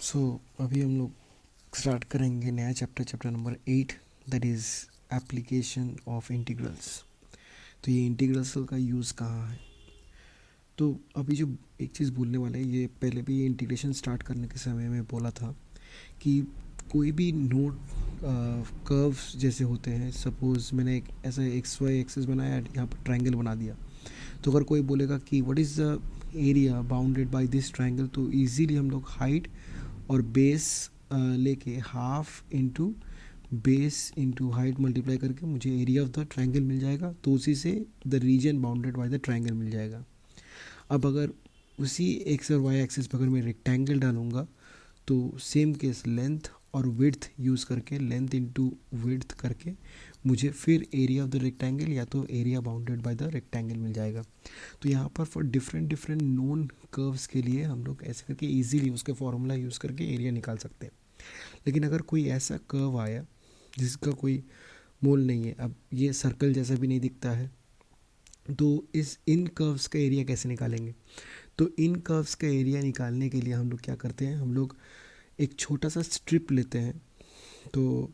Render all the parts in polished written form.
सो अभी हम लोग स्टार्ट करेंगे नया chapter number 8, that is application of integrals. तो ये इंटीग्रल्स का यूज़ कहाँ है। तो अभी जो एक चीज़ बोलने वाला है, ये पहले भी ये इंटीग्रेशन स्टार्ट करने के समय में बोला था कि कोई भी नोड कर्व्स जैसे होते हैं, सपोज़ मैंने एक ऐसा एक्स वाई एक्सिस बनाया, यहाँ पर ट्रायंगल बना दिया। तो अगर कोई बोलेगा कि what is the area bounded by this triangle, तो इजीली हम लोग हाइट और बेस लेके half into base into height multiply करके मुझे एरिया ऑफ द ट्रायंगल मिल जाएगा। तो उसी से the region bounded by the triangle मिल जाएगा। अब अगर उसी एक्स और वाई एक्सिस पर अगर मैं रेक्टेंगल डालूँगा, तो सेम केस लेंथ और विड्थ यूज़ करके, लेंथ इंटू विड्थ करके मुझे फिर एरिया ऑफ द रेक्टेंगल या तो area bounded by the rectangle मिल जाएगा। तो यहाँ पर for different different known curves के लिए हम लोग ऐसे करके इजीली उसके फॉर्मूला यूज़ करके एरिया निकाल सकते हैं। लेकिन अगर कोई ऐसा कर्व आया जिसका कोई मोल नहीं है, अब ये सर्कल जैसा भी नहीं दिखता है, तो इन कर्व्स का एरिया कैसे निकालेंगे। तो इन कर्व्स का एरिया निकालने के लिए हम लोग क्या करते हैं, हम लोग एक छोटा सा स्ट्रिप लेते हैं। तो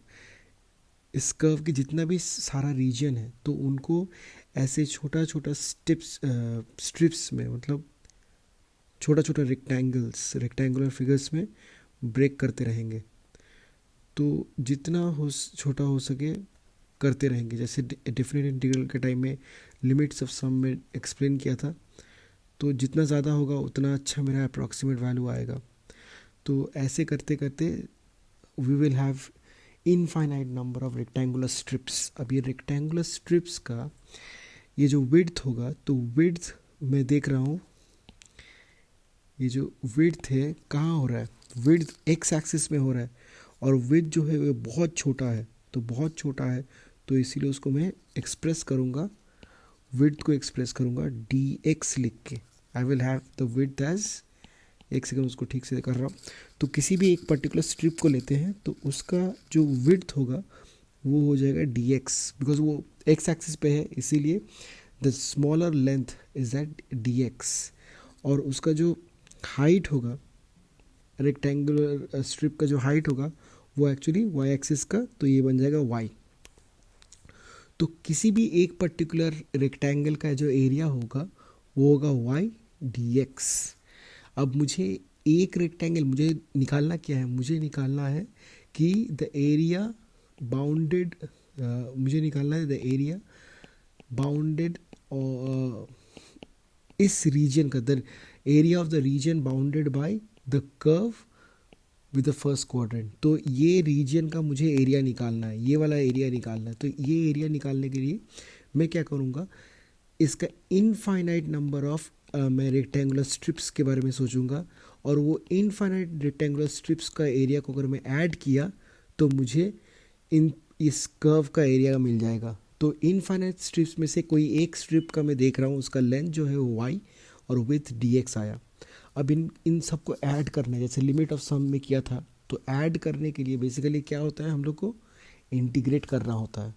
इस कर्व की जितना भी सारा रीजन है, तो उनको ऐसे छोटा छोटा स्ट्रिप्स में, मतलब छोटा छोटा रेक्टेंगुलर फिगर्स में ब्रेक करते रहेंगे। तो जितना हो छोटा हो सके करते रहेंगे। जैसे डेफिनेट इंटीग्रल के टाइम में लिमिट्स ऑफ सम में एक्सप्लेन किया था, तो जितना ज़्यादा होगा उतना अच्छा मेरा अप्रॉक्सीमेट वैल्यू आएगा। तो ऐसे करते करते we will have infinite number of rectangular strips. अब ये रेक्टेंगुलर स्ट्रिप्स का ये जो विड्थ होगा, तो विड्थ मैं देख रहा हूँ, ये जो विड्थ है कहाँ हो रहा है, विड्थ एक्स एक्सिस में हो रहा है, और विड्थ जो है वो बहुत छोटा है। तो बहुत छोटा है, तो इसीलिए उसको मैं एक्सप्रेस करूँगा, विड्थ को एक्सप्रेस करूँगा डी एक्स लिख के। I will have the width as, एक सेकंड उसको ठीक से कर रहा हूँ। तो किसी भी एक पर्टिकुलर स्ट्रिप को लेते हैं, तो उसका जो विड्थ होगा वो हो जाएगा डी एक्स, बिकॉज वो एक्स एक्सिस पे है, इसीलिए the smaller length is at d x. और उसका जो हाइट होगा, रेक्टेंगुलर स्ट्रिप का जो हाइट होगा वो एक्चुअली वाई एक्सिस का, तो ये बन जाएगा वाई। तो किसी भी एक पर्टिकुलर रेक्टेंगल का जो एरिया होगा वो होगा वाई डी एक्स। अब मुझे एक रेक्टेंगल मुझे निकालना क्या है, मुझे निकालना है कि द एरिया बाउंडेड, मुझे निकालना है द एरिया बाउंडेड इस रीजन का, the area of the region bounded by the curve with the first quadrant. तो ये रीजन का मुझे एरिया निकालना है, ये वाला एरिया निकालना है। तो ये एरिया निकालने के लिए मैं क्या करूँगा, इसका इनफाइनाइट नंबर ऑफ मैं रेक्टेंगुलर स्ट्रिप्स के बारे में सोचूंगा, और वो इनफाइनाइट रेक्टेंगुलर स्ट्रिप्स का एरिया को अगर मैं ऐड किया, तो मुझे इस कर्व का एरिया मिल जाएगा। तो इनफाइनाइट स्ट्रिप्स में से कोई एक स्ट्रिप का मैं देख रहा हूँ, उसका लेंथ जो है वो वाई और विथ डी एक्स आया। अब इन सबको ऐड करना है, जैसे लिमिट ऑफ सम में किया था। तो ऐड करने के लिए बेसिकली क्या होता है, हम लोग को इंटीग्रेट करना होता है।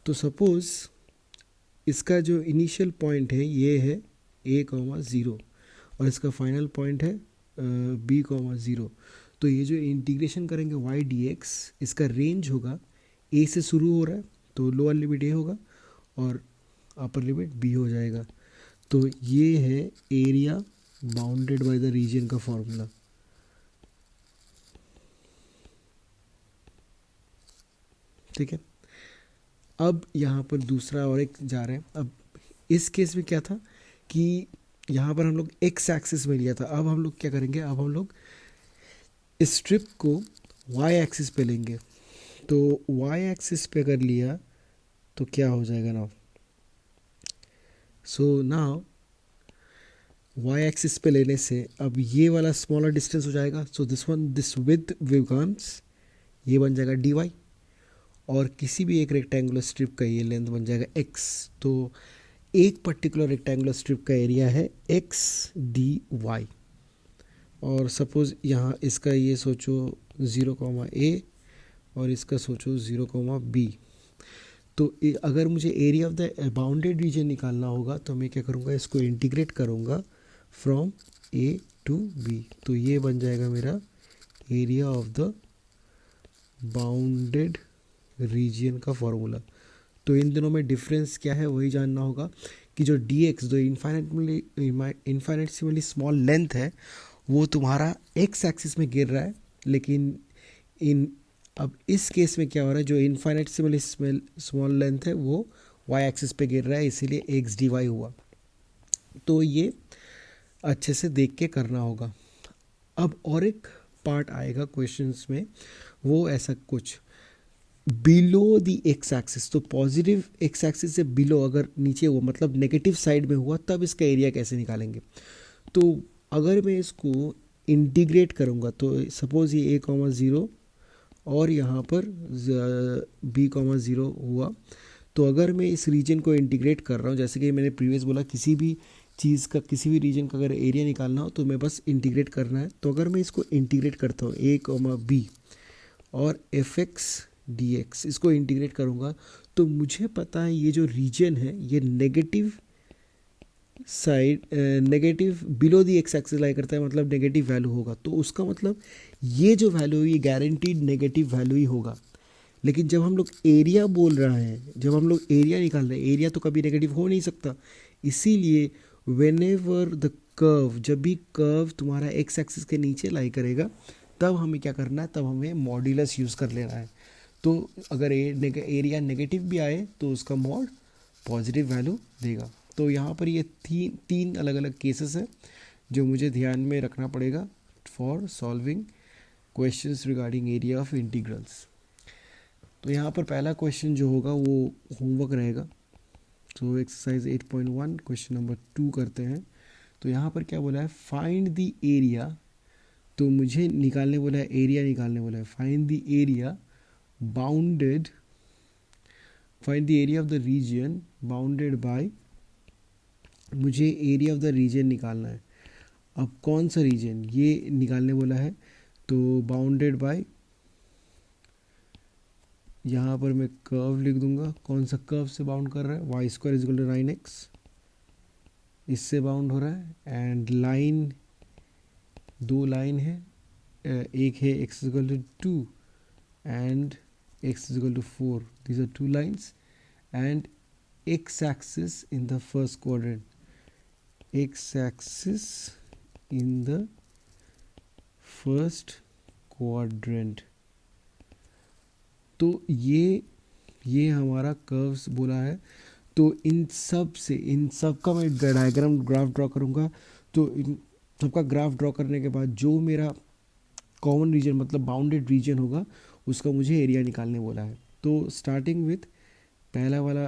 तो सपोज़ इसका जो इनिशियल पॉइंट है ये है a,0 और इसका फाइनल पॉइंट है b,0। तो ये जो इंटीग्रेशन करेंगे y dx, इसका रेंज होगा a से शुरू हो रहा है, तो लोअर लिमिट a होगा और अपर लिमिट b हो जाएगा। तो ये है area bounded by the region का फॉर्मूला। ठीक है। अब यहाँ पर दूसरा और एक जा रहे हैं। अब इस केस में क्या था कि यहाँ पर हम लोग एक्स एक्सिस में लिया था। अब हम लोग क्या करेंगे, अब हम लोग इस स्ट्रिप को वाई एक्सिस पे लेंगे। तो वाई एक्सिस पे अगर लिया तो क्या हो जाएगा now, so now y axis पे लेने से अब ये वाला स्मॉलर डिस्टेंस हो जाएगा। सो दिस विद बिकम्स, ये बन जाएगा डी वाई, और किसी भी एक रेक्टेंगुलर स्ट्रिप का ये लेंथ बन जाएगा एक्स। तो एक पर्टिकुलर रेक्टेंगुलर स्ट्रिप का एरिया है एक्स डी वाई। और सपोज़ यहाँ इसका ये सोचो 0,a और इसका सोचो 0,b। तो अगर मुझे area of the bounded reason निकालना होगा, तो मैं क्या करूँगा, इसको इंटीग्रेट करूँगा फ्रॉम a टू b। तो ये बन जाएगा मेरा area of the bounded reason का फॉर्मूला। तो इन दोनों में डिफरेंस क्या है वही जानना होगा कि जो dx जो इन्फाइनेटली स्मॉल लेंथ है वो तुम्हारा x एक्सिस में गिर रहा है, लेकिन इन अब इस केस में क्या हो रहा है, जो इन्फाइनेटली स्मॉल लेंथ है वो y एक्सिस पे गिर रहा है, इसीलिए x dy हुआ। तो ये अच्छे से देख के करना होगा। अब और एक पार्ट आएगा क्वेश्चंस में, वो ऐसा कुछ बिलो द एक्स एक्सिस, तो पॉजिटिव एक्स एक्सिस से बिलो अगर नीचे हुआ मतलब नेगेटिव साइड में हुआ तब इसका एरिया कैसे निकालेंगे। तो अगर मैं इसको इंटीग्रेट करूँगा तो सपोज़ ये a,0 और यहाँ पर b,0 हुआ, तो अगर मैं इस रीजन को इंटीग्रेट कर रहा हूँ, जैसे कि मैंने प्रीवियस बोला किसी भी चीज़ का किसी भी रीजन का अगर एरिया निकालना हो तो मैं बस इंटीग्रेट करना है। तो अगर मैं इसको इंटीग्रेट करता हूँ a,b और fx dx, इसको इंटीग्रेट करूँगा तो मुझे पता है ये जो रीजन है ये negative side negative below the x axis लाई करता है, मतलब नेगेटिव वैल्यू होगा। तो उसका मतलब ये जो वैल्यू है ये गारंटीड नेगेटिव वैल्यू ही होगा। लेकिन जब हम लोग एरिया बोल रहे हैं, जब हम लोग एरिया निकाल रहे हैं, एरिया तो कभी नेगेटिव हो नहीं सकता। इसीलिए व्हेनेवर द कर्व, जब भी कर्व तुम्हारा एक्स एक्सिस के नीचे लाई करेगा तब हमें क्या करना है, तब हमें मॉड्यूलस यूज़ कर लेना है। तो अगर एरिया नेगेटिव भी आए तो उसका मॉड पॉजिटिव वैल्यू देगा। तो यहाँ पर ये तीन अलग अलग केसेस हैं जो मुझे ध्यान में रखना पड़ेगा for solving questions regarding area of integrals. तो यहाँ पर पहला क्वेश्चन जो होगा वो होमवर्क रहेगा। तो एक्सरसाइज 8.1 क्वेश्चन नंबर 2 करते हैं। तो यहाँ पर क्या बोला है, फाइंड द एरिया। तो मुझे निकालने बोला है, एरिया निकालने बोला है। Find the area bounded, find the area of the region bounded bye, मुझे एरिया ऑफ द रीजन निकालना है। अब कौन सा रीजन ये निकालने बोला है, तो बाउंडेड बाय, यहाँ पर मैं कर्व लिख दूंगा। कौन सा कर्व से बाउंड कर रहा है, y square is equal to 9x, इससे बाउंड हो रहा है। एंड लाइन, दो लाइन है, एक है x is equal to 2 and x is equal to 4, these are two lines. And x axis in the first quadrant, x axis in the first quadrant। तो ये हमारा कर्व्स बोला है। तो इन सब का मैं डायग्राम ग्राफ ड्रॉ करूँगा। तो इन सबका ग्राफ ड्रॉ करने के बाद जो मेरा कॉमन रीजन मतलब बाउंडेड रीजन होगा उसका मुझे एरिया निकालने बोला है। तो स्टार्टिंग विथ पहला वाला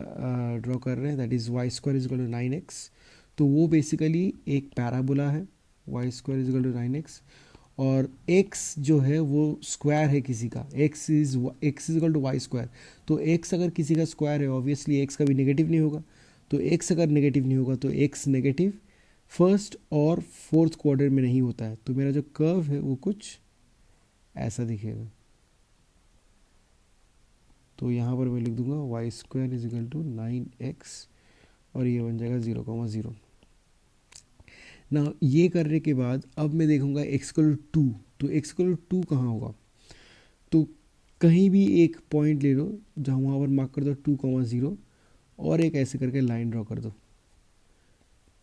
ड्रॉ कर रहे हैं, that is y square is equal to 9x। तो वो बेसिकली एक पैराबोला है, y square is equal to 9x, और x जो है वो स्क्वायर है किसी का, x is equal to y square. तो x अगर किसी का स्क्वायर है ऑब्वियसली x कभी नेगेटिव नहीं होगा। तो x अगर नेगेटिव नहीं होगा तो x नेगेटिव फर्स्ट और फोर्थ क्वार्टर में नहीं होता है। तो मेरा जो कर्व है वो कुछ ऐसा दिखेगा। तो यहाँ पर मैं लिख दूंगा y square is equal to 9x और ये बन जाएगा 0,0। ना ये करने के बाद अब मैं देखूंगा x इक्वल टू 2। तो x इक्वल टू 2 कहाँ होगा, तो कहीं भी एक पॉइंट ले लो जहाँ वहाँ पर मार्क कर दो 2,0 और एक ऐसे करके लाइन ड्रॉ कर दो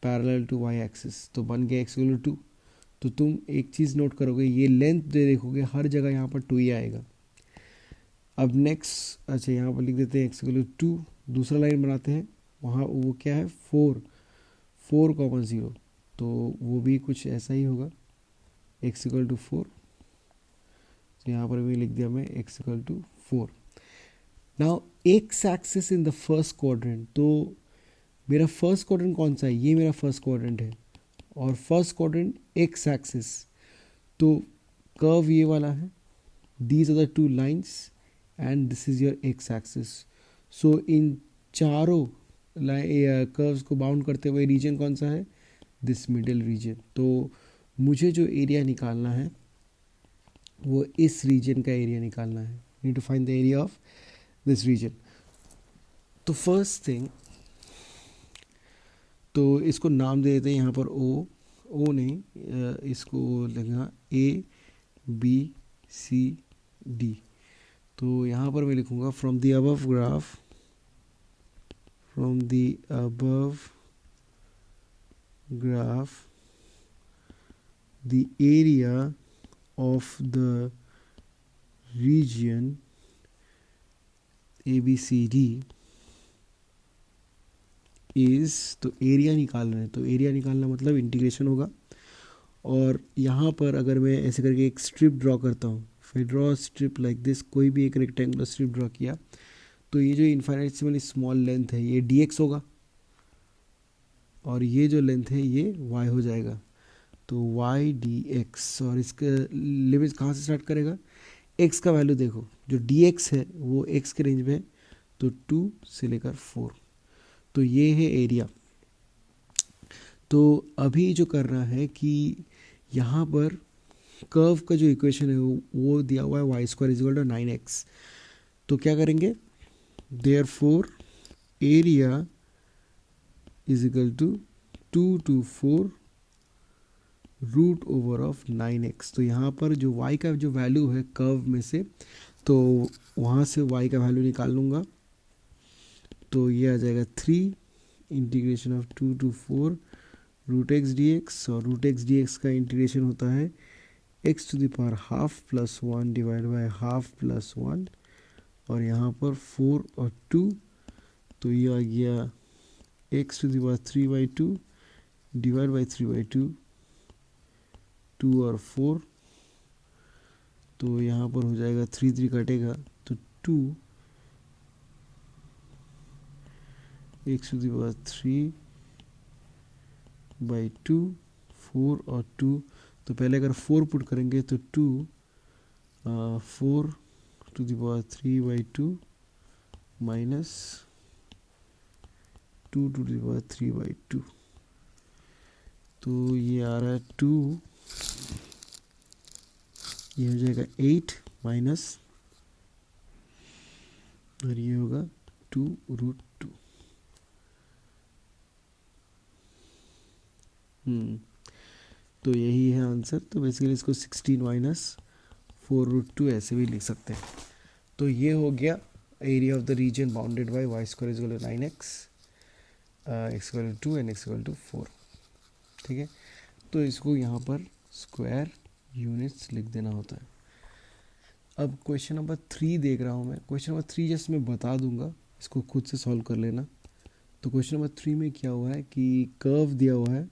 पैरेलल टू वाई एक्सिस। तो बन गया x इक्वल टू 2। तो तुम एक चीज़ नोट करोगे, ये लेंथ जो देखोगे हर जगह यहाँ पर 2 ही आएगा। अब नेक्स्ट, अच्छा यहाँ पर लिख देते हैं x इक्वल टू 2। दूसरा लाइन बनाते हैं, वहाँ वो क्या है 4,0। तो वो भी कुछ ऐसा ही होगा, x इक्वल टू 4। तो यहाँ पर भी लिख दिया मैं x equal to 4। Now x axis in the first quadrant. तो मेरा फर्स्ट क्वाड्रेंट कौन सा है, ये मेरा फर्स्ट क्वाड्रेंट है और फर्स्ट क्वाड्रेंट x एक्सिस। तो कर्व ये वाला है, these are the two lines and this is your x axis. So इन चारों कर्व्स को बाउंड करते हुए रीजन कौन सा है, दिस मिडिल रीजन। तो मुझे जो एरिया निकालना है वो इस रीजन का एरिया निकालना है। Need to find the area of this region. तो फर्स्ट थिंग, तो इसको नाम दे देते हैं यहाँ पर ओ नहीं, इसको लिखना A B सी डी। तो यहाँ पर मैं लिखूँगा from the above graph, from the above graph the area of the region ABCD is, तो एरिया निकालना है, तो एरिया निकालना मतलब इंटीग्रेशन होगा। और यहाँ पर अगर मैं ऐसे करके एक स्ट्रिप ड्रॉ करता हूँ, फिर ड्रॉ स्ट्रिप लाइक दिस, कोई भी एक रेक्टेंगुलर स्ट्रिप ड्रॉ किया, तो ये जो इनफाइनेटसिमली स्मॉल लेंथ है ये dx होगा, और ये जो लेंथ है ये y हो जाएगा, तो y dx। और इसका लिमिट कहाँ से स्टार्ट करेगा, x का वैल्यू देखो, जो dx है वो x के रेंज में है, तो 2 से लेकर 4, तो ये है एरिया। तो अभी जो करना है कि यहाँ पर कर्व का जो इक्वेशन है वो दिया हुआ है y square is equal to 9x। तो क्या करेंगे, therefore area is equal to 2 to 4 root over of 9x। तो यहाँ पर जो y का जो वैल्यू है कर्व में से, तो वहाँ से y का वैल्यू निकाल लूँगा, तो ये आ जाएगा 3 integration of 2 to 4 root x d x. और रूट एक्स डी एक्स का इंटीग्रेशन होता है x to the power half plus 1 divide by half plus 1, और यहाँ पर 4 और 2, तो ये आ गया x to the power 3/2 divide by 3/2, 2 और 4, तो यहाँ पर हो जाएगा 3 3 कटेगा, तो 2 x टू द पावर 3/2, 4 और 2, तो पहले अगर 4 पुट करेंगे तो 2 4 to the power 3/2 minus 2 to the power 3/2, तो ये आ रहा है 2, ये हो जाएगा 8 माइनस, और ये होगा 2√2। तो यही है आंसर। तो बेसिकली इसको 16 माइनस 4√2 ऐसे भी लिख सकते हैं। तो ये हो गया area of the region bounded by y square is equal to 9x, x equal to 2 and x equal to 4। ठीक है, तो इसको यहाँ पर स्क्वायर यूनिट्स लिख देना होता है। अब क्वेश्चन नंबर 3 देख रहा हूँ मैं। क्वेश्चन नंबर 3 जस्ट मैं बता दूंगा, इसको खुद से सॉल्व कर लेना। तो क्वेश्चन नंबर 3 में क्या हुआ है कि कर्व दिया हुआ है,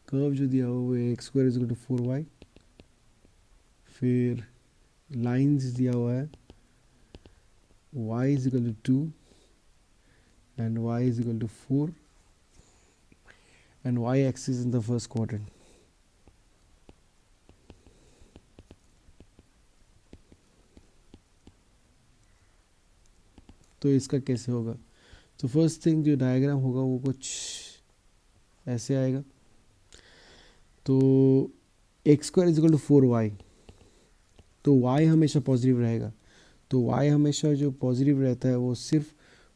कर्व जो दिया हुआ है वो x square is equal to 4y, फिर लाइंस दिया हुआ है y is equal to 2 and y is equal to 4 and y axis in the first quadrant. तो इसका कैसे होगा, तो फर्स्ट थिंग जो डायग्राम होगा वो कुछ ऐसे आएगा। तो x square is equal to 4y, तो y हमेशा पॉजिटिव रहेगा। तो y हमेशा जो पॉजिटिव रहता है वो सिर्फ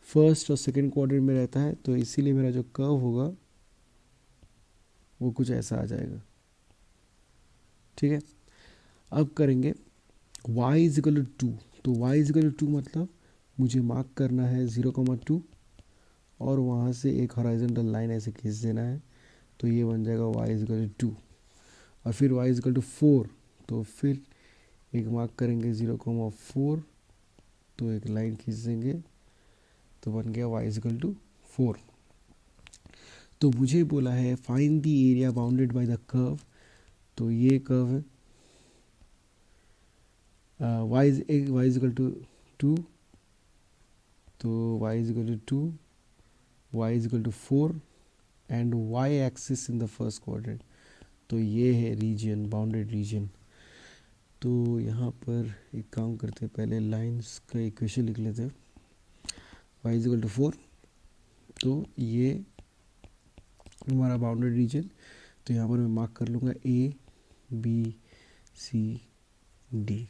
फर्स्ट और सेकंड क्वाड्रेंट में रहता है, तो इसीलिए मेरा जो कर्व होगा वो कुछ ऐसा आ जाएगा। ठीक है, अब करेंगे y इज इक्वल टू 2। तो y इज इक्वल टू 2 मतलब मुझे मार्क करना है 0,2 और वहाँ से एक हॉरिजॉन्टल लाइन ऐसे खींच देना है, तो ये बन जाएगा y इज इक्वल टू 2। और फिर y इज इक्वल टू 4, तो फिर एक मार्क करेंगे 0,4, तो एक लाइन खींच देंगे, तो बन गया y इज इक्वल टू 4। तो मुझे बोला है find the area bounded by the curve, तो ये कर्व है y इज इक्वल टू 2, तो y is equal to 2, y is equal to 4 and y axis in the first quadrant. तो ये है रीजन, बाउंडेड रीजन। तो यहाँ पर एक काम करते हैं, पहले लाइंस का इक्वेशन लिख लेते हैं। y इज इक्वल टू 4, तो ये हमारा बाउंडेड रीजन। तो यहाँ पर मैं मार्क कर लूँगा A B C D।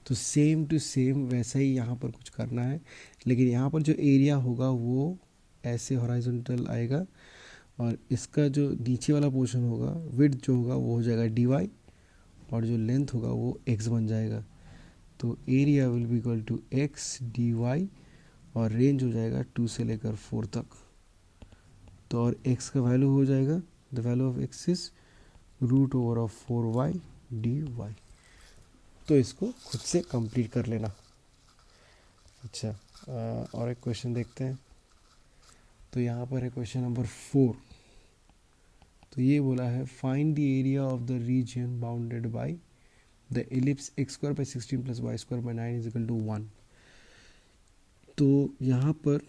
तो सेम टू सेम वैसा ही यहाँ पर कुछ करना है, लेकिन यहाँ पर जो एरिया होगा वो ऐसे हॉरिजॉन्टल आएगा, और इसका जो नीचे वाला पोर्शन होगा विड्थ जो होगा वो हो जाएगा dy, और जो लेंथ होगा वो x बन जाएगा। तो area will be equal to x dy और रेंज हो जाएगा 2 से लेकर 4 तक। तो और x का वैल्यू हो जाएगा, the value of x is root over of 4y dy। तो इसको खुद से कंप्लीट कर लेना। अच्छा, और एक क्वेश्चन देखते हैं। तो यहाँ पर है क्वेश्चन नंबर 4। तो ये बोला है find the area of the region bounded by the ellipse x square by 16 plus y square by 9 is equal to 1। तो यहाँ पर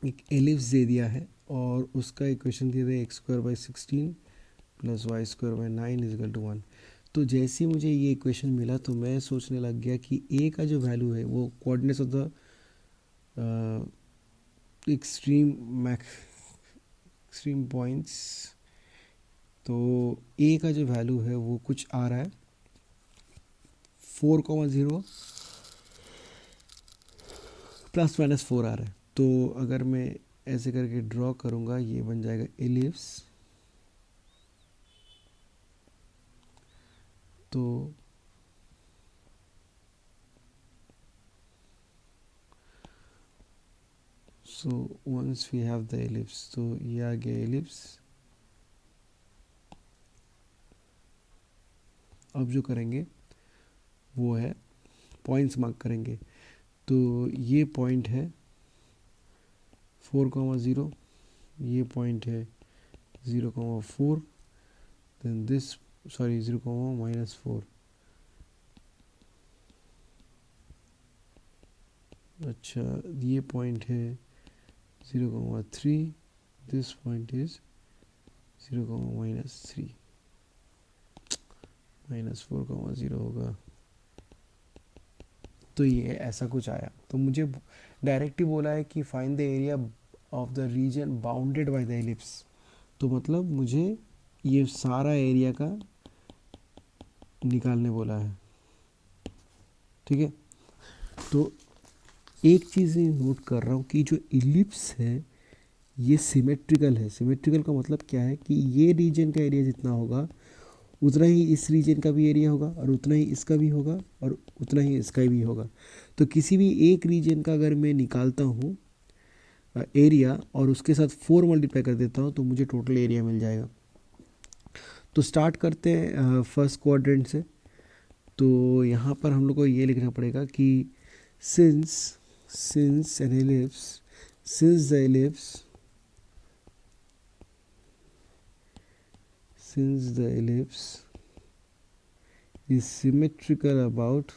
एक एलिप्स दे दिया है और उसका इक्वेशन दिया है x square by 16 plus y square by 9 is equal to 1। तो जैसे ही मुझे ये इक्वेशन मिला तो मैं सोचने लग गया कि a का जो वैल्यू है वो coordinates of the extreme points, तो a का जो वैल्यू है वो कुछ आ रहा है 4,0 प्लस माइनस 4 आ रहा है। तो अगर मैं ऐसे करके ड्रॉ करूँगा ये बन जाएगा एलिप्स। तो so once we have the ellipse, तो ये आ गया एलिप्स। अब जो करेंगे वो है पॉइंट्स मार्क करेंगे। तो ये पॉइंट है 4,0, ये पॉइंट है 0,4, देन दिस 0,-4। अच्छा, ये पॉइंट है 0,3, दिस पॉइंट इज 0,-3, -4,0 होगा। तो ये ऐसा कुछ आया। तो मुझे डायरेक्ट ही बोला है कि find the area of the region bounded by the ellipse. तो मतलब मुझे ये सारा एरिया का निकालने बोला है। ठीक है, तो एक चीज़ नोट कर रहा हूँ कि जो इलिप्स है ये सिमेट्रिकल है। सिमेट्रिकल का मतलब क्या है कि ये रीजन का एरिया जितना होगा उतना ही इस रीजन का भी एरिया होगा और उतना ही इसका भी होगा और उतना ही इसका भी होगा। तो किसी भी एक रीजन का अगर मैं निकालता हूँ एरिया और उसके साथ 4 मल्टीप्लाई कर देता हूँ तो मुझे टोटल एरिया मिल जाएगा। तो स्टार्ट करते हैं फर्स्ट क्वाड्रेंट से। तो यहाँ पर हम लोग को ये लिखना पड़ेगा कि since an ellipse since the ellipse is symmetrical about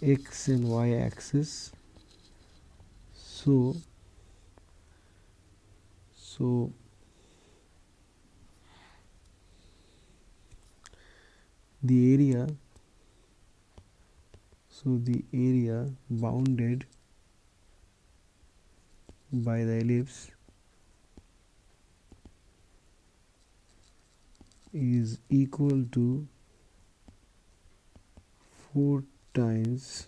x and y axis, so the area bounded by the ellipse is equal to 4 times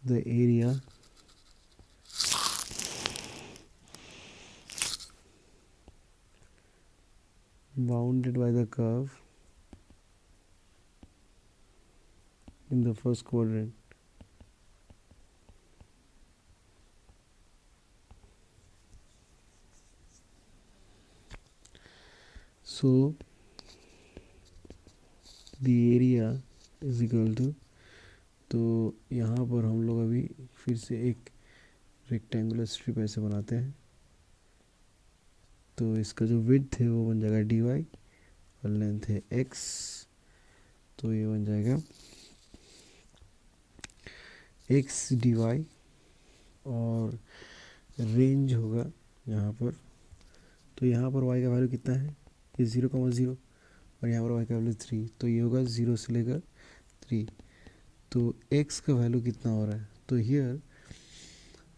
the area bounded by the curve in the first quadrant. So the area is equal to, तो यहाँ पर हम लोग अभी फिर से एक rectangular strip ऐसे बनाते हैं। तो इसका जो विड्थ है वो बन जाएगा dy और लेंथ है x, तो ये बन जाएगा x dy और रेंज होगा यहाँ पर। तो यहाँ पर y का वैल्यू कितना है, ये 0,0 और यहाँ पर y का वैल्यू 3, तो ये होगा 0 से लेकर 3। तो x का वैल्यू कितना हो रहा है, तो here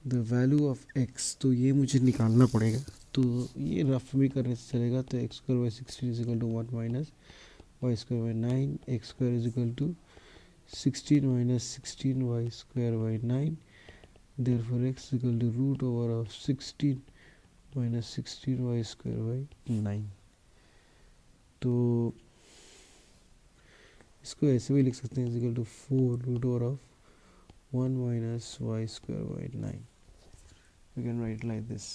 the value of x, तो ये मुझे निकालना पड़ेगा। तो ये रफ भी करने से चलेगा। तो x square by 16 is equal to 1 minus y square by 9, x square is equal to 16 minus 16 y square by 9, therefore x is equal to root over of 16 minus 16 y square by 9। तो इसको ऐसे भी लिख सकते हैं, is equal to 4 root over of 1 minus y square by 9, we can write like this.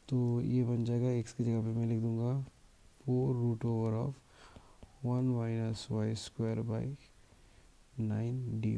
तो ये बन जाएगा, एक्स की जगह पे मैं लिख दूंगा 4 root over of 1 minus y square by 9 dy।